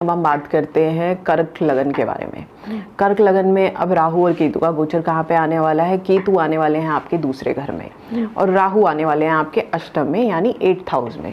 अब हम बात करते हैं कर्क लगन के बारे में। कर्क लगन में अब राहु और केतु का गोचर कहाँ पे आने वाला है। केतु आने वाले हैं आपके दूसरे घर में और राहु आने वाले हैं आपके अष्टम में यानी 8th हाउस में।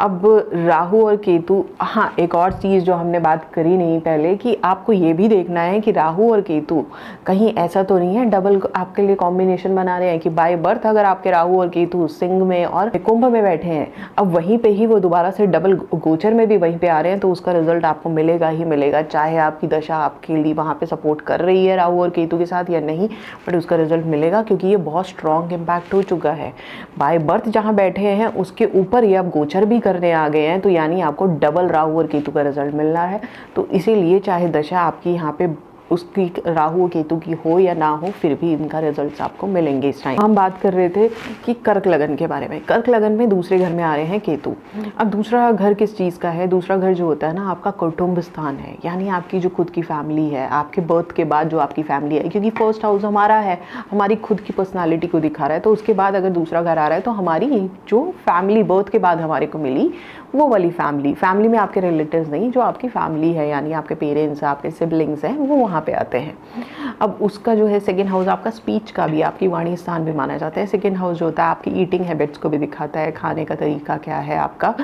अब राहु और केतु, हाँ एक और चीज़ जो हमने बात करी नहीं पहले कि आपको ये भी देखना है कि राहु और केतु कहीं ऐसा तो नहीं है डबल आपके लिए कॉम्बिनेशन बना रहे हैं कि बाय बर्थ अगर आपके राहु और केतु सिंह में और कुंभ में बैठे हैं, अब वहीं पे ही वो दोबारा से डबल गोचर में भी वहीं पे आ रहे हैं, तो उसका रिजल्ट आपको मिलेगा ही मिलेगा, चाहे आपकी दशा आपके लिए वहाँ पे सपोर्ट कर रही है राहु और केतु के साथ या नहीं, बट उसका रिजल्ट मिलेगा क्योंकि ये बहुत स्ट्रॉन्ग इम्पैक्ट हो चुका है। बाय बर्थ जहाँ बैठे हैं उसके ऊपर ये अब गोचर भी करने आ गए हैं, तो यानी आपको डबल राहु और केतु का रिजल्ट मिलना है। तो इसीलिए चाहे दशा आपकी यहाँ पे उसकी राहु केतु की हो या ना हो, फिर भी इनका रिजल्ट्स आपको मिलेंगे इस टाइम। हम बात कर रहे थे कि कर्क लगन के बारे में। कर्क लगन में दूसरे घर में आ रहे हैं केतु। अब दूसरा घर किस चीज़ का है? दूसरा घर जो होता है ना आपका कुटुंब स्थान है, यानी आपकी जो खुद की फैमिली है, आपके बर्थ के बाद जो आपकी फैमिली है, क्योंकि फर्स्ट हाउस हमारा है, हमारी खुद की पर्सनालिटी को दिखा रहा है, तो उसके बाद अगर दूसरा घर आ रहा है तो हमारी जो फैमिली बर्थ के बाद हमारे को मिली वो वाली फैमिली में आपके रिलेटिव्स नहीं, जो आपकी फैमिली है यानी आपके पेरेंट्स, आपके सिबलिंग्स हैं, वो वहाँ पे आते हैं। अब उसका जो है सेकंड हाउस आपका स्पीच का भी, आपकी वाणी स्थान भी माना जाता है। सेकंड हाउस जो होता है आपकी ईटिंग हैबिट्स को भी दिखाता है, खाने का तरीका क्या है आपका।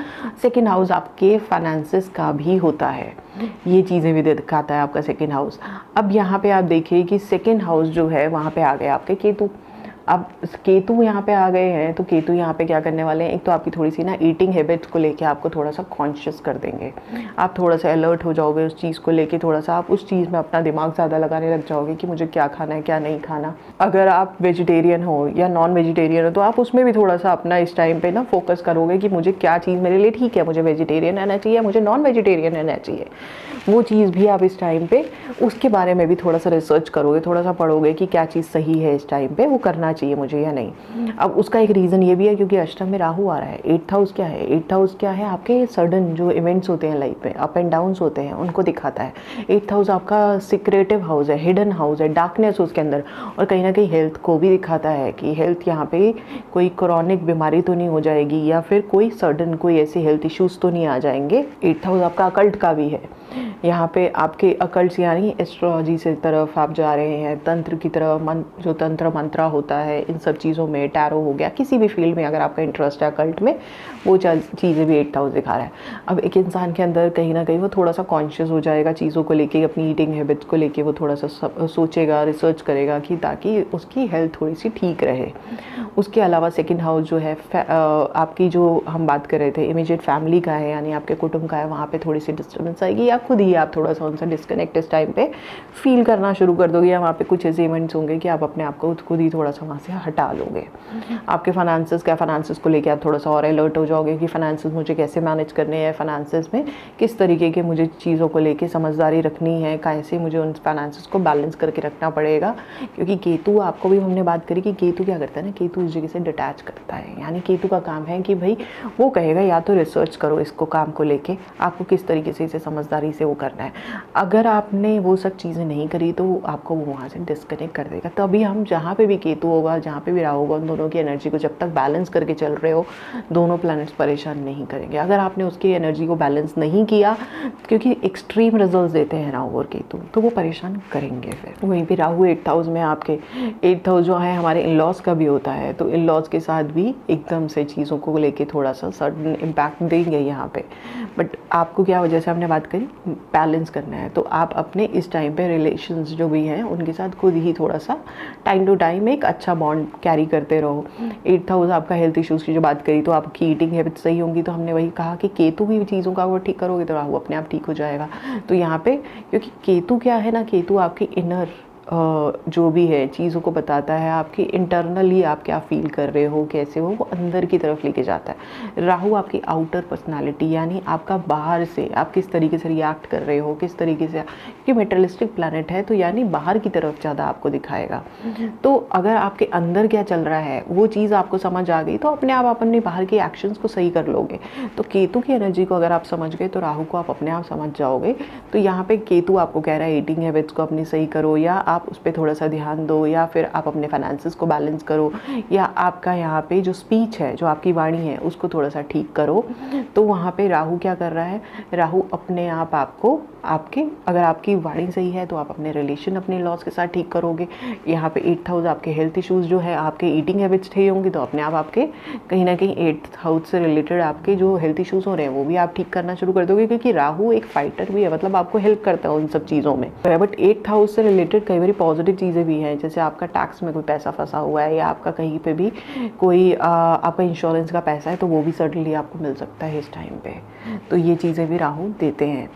सेकंड हाउस आपके फाइनेंसेस का भी होता है, ये चीज़ें भी दिखाता है आपका सेकंड हाउस। अब यहाँ पे आप देखिए कि सेकंड हाउस जो है वहाँ पे आ गए आपके केतु। अब केतु यहाँ पे आ गए हैं, तो केतु यहाँ पे क्या करने वाले हैं, एक तो आपकी थोड़ी सी ना ईटिंग हैबिट्स को लेके आपको थोड़ा सा कॉन्शियस कर देंगे, आप थोड़ा सा अलर्ट हो जाओगे उस चीज़ को लेके, थोड़ा सा आप उस चीज़ में अपना दिमाग ज़्यादा लगाने लग जाओगे कि मुझे क्या खाना है क्या नहीं खाना। अगर आप वेजिटेरियन हो या नॉन वेजिटेरियन हो तो आप उसमें भी थोड़ा सा अपना इस टाइम पे ना फोकस करोगे कि मुझे क्या चीज़ मेरे लिए ठीक है, मुझे वेजिटेरियन रहना चाहिए, मुझे नॉन वेजिटेरियन रहना चाहिए, वो चीज़ भी आप इस टाइम पे उसके बारे में भी थोड़ा सा रिसर्च करोगे, थोड़ा सा पढ़ोगे कि क्या चीज़ सही है इस टाइम पे, वो करना चाहिए मुझे या नहीं। अब उसका एक रीज़न ये भी है क्योंकि अष्टम में राहु आ रहा है। 8th हाउस क्या है? 8th हाउस क्या है? आपके सडन जो इवेंट्स होते हैं लाइफ में, अप एंड डाउन्स होते हैं, उनको दिखाता है। 8th हाउस आपका सीक्रेटिव हाउस है, हिडन हाउस है, डार्कनेस उसके अंदर, और कहीं ना कहीं हेल्थ को भी दिखाता है कि हेल्थ यहाँ पे कोई क्रॉनिक बीमारी तो नहीं हो जाएगी या फिर कोई सडन कोई ऐसे हेल्थ इश्यूज तो नहीं आ जाएंगे। 8th हाउस आपका अकल्ट का भी है, यहाँ पे आपके अकल्ट्स यानी एस्ट्रोलॉजी से तरफ आप जा रहे हैं, तंत्र की तरफ, जो तंत्र मंत्रा होता है इन सब चीज़ों में, टैरो हो गया, किसी भी फील्ड में अगर आपका इंटरेस्ट है अकल्ट में, वो चीज़ें भी 8th हाउस दिखा रहा है। अब एक इंसान के अंदर कहीं ना कहीं वो थोड़ा सा कॉन्शियस हो जाएगा चीज़ों को लेके, अपनी ईटिंग हैबिट्स को लेके वो थोड़ा सा सोचेगा, रिसर्च करेगा कि ताकि उसकी हेल्थ थोड़ी सी ठीक रहे। उसके अलावा सेकेंड हाउस जो है आपकी जो हम बात कर रहे थे इमीडिएट फैमिली का है, यानी आपके कुटुंब का है, वहाँ पे थोड़ी सी डिस्टर्बेंस आएगी या खुद ही आप थोड़ा सा उनसे डिस्कनेक्ट इस टाइम पे फील करना शुरू कर दोगे, या वहाँ पे कुछ ऐसे इवेंट्स होंगे कि आप अपने आप को खुद ही थोड़ा सा वहाँ से हटा लोगे। आपके फाइनेंसेस को लेके आप थोड़ा सा और अलर्ट हो जाओगे कि फाइनेंसेस मुझे कैसे मैनेज करने हैं, फाइनेंसेस में किस तरीके के मुझे चीज़ों को लेके समझदारी रखनी है, कैसे मुझे उन फाइनेंसेस को बैलेंस करके रखना पड़ेगा। क्योंकि केतु, आपको भी हमने बात करी कि केतु क्या करता है ना, केतु उस जगह से डिटैच करता है, यानी केतु का काम है कि भाई वो कहेगा या तो रिसर्च करो इसको, काम को लेके आपको किस तरीके से इसे समझदारी से वो करना है। अगर आपने वो सब चीज़ें नहीं करी तो आपको वो वहाँ से डिस्कनेक्ट कर देगा। तो अभी हम जहाँ पे भी केतु होगा, जहाँ पे भी राहु होगा, उन दोनों की एनर्जी को जब तक बैलेंस करके चल रहे हो, दोनों प्लैनेट्स परेशान नहीं करेंगे। अगर आपने उसकी एनर्जी को बैलेंस नहीं किया, क्योंकि एक्सट्रीम रिजल्ट्स देते हैं राहु और केतु, तो वो परेशान करेंगे। फिर वहीं पे राहु 8th हाउस में, आपके 8th हाउस जो है हमारे इन लॉज का भी होता है, तो इन लॉज के साथ भी एकदम से चीज़ों को लेके थोड़ा सा सडन इम्पैक्ट देंगे यहाँ पे। बट आपको क्या, जैसे हमने बात करी, बैलेंस करना है, तो आप अपने इस टाइम पे रिलेशंस जो भी हैं उनके साथ खुद ही थोड़ा सा टाइम टू टाइम एक अच्छा बॉन्ड कैरी करते रहो। 8th हाउस आपका हेल्थ इश्यूज़ की जो बात करी, तो आपकी ईटिंग हैबिट सही होंगी, तो हमने वही कहा कि केतु भी चीज़ों का वो ठीक करोगे तो राहु अपने आप ठीक हो जाएगा। तो यहाँ पे क्योंकि केतु क्या है ना, केतु आपकी इनर जो भी है चीज़ों को बताता है, आपकी इंटरनली आप क्या फील कर रहे हो, कैसे हो, वो अंदर की तरफ लेके जाता है। राहु आपकी आउटर पर्सनालिटी, यानी आपका बाहर से आप किस तरीके से रिएक्ट कर रहे हो, किस तरीके से, क्योंकि मेटेरियलिस्टिक प्लैनेट है तो यानी बाहर की तरफ ज़्यादा आपको दिखाएगा। तो अगर आपके अंदर क्या चल रहा है वो चीज़ आपको समझ आ गई तो अपने आप अपने बाहर के एक्शंस को सही कर लोगे। तो केतु की एनर्जी को अगर आप समझ गए तो राहु को आप अपने आप समझ जाओगे। तो यहाँ पे केतु आपको कह रहा है ईटिंग हैबिट्स को अपनी सही करो, या आप उस पर थोड़ा सा ध्यान दो, या फिर आप अपने फाइनेंसेस को बैलेंस करो, या आपका यहाँ पे जो स्पीच है, जो आपकी वाणी है, उसको थोड़ा सा ठीक करो। तो वहाँ पे राहु क्या कर रहा है, राहु अपने आप आपको आपके, अगर आपकी वाणी सही है तो आप अपने रिलेशन अपने लॉस के साथ ठीक करोगे। यहाँ पे 8th हाउस आपके हेल्थ इश्यूज़ जो है, आपके ईटिंग हैबिट्स सही होंगी तो अपने आप आपके कहीं ना कहीं 8th हाउस से रिलेटेड आपके जो हेल्थ इश्यूज़ हो रहे हैं वो भी आप ठीक करना शुरू कर दोगे, क्योंकि राहु एक फाइटर भी है, मतलब आपको हेल्प करता है उन सब चीज़ों में। बट 8th हाउस से रिलेटेड कई बार पॉजिटिव चीज़ें भी हैं, जैसे आपका टैक्स में कोई पैसा फंसा हुआ है, या आपका कहीं पे भी कोई आपका इंश्योरेंस का पैसा है, तो वो भी सडनली आपको मिल सकता है इस टाइम पे। तो ये चीज़ें भी राहु देते हैं।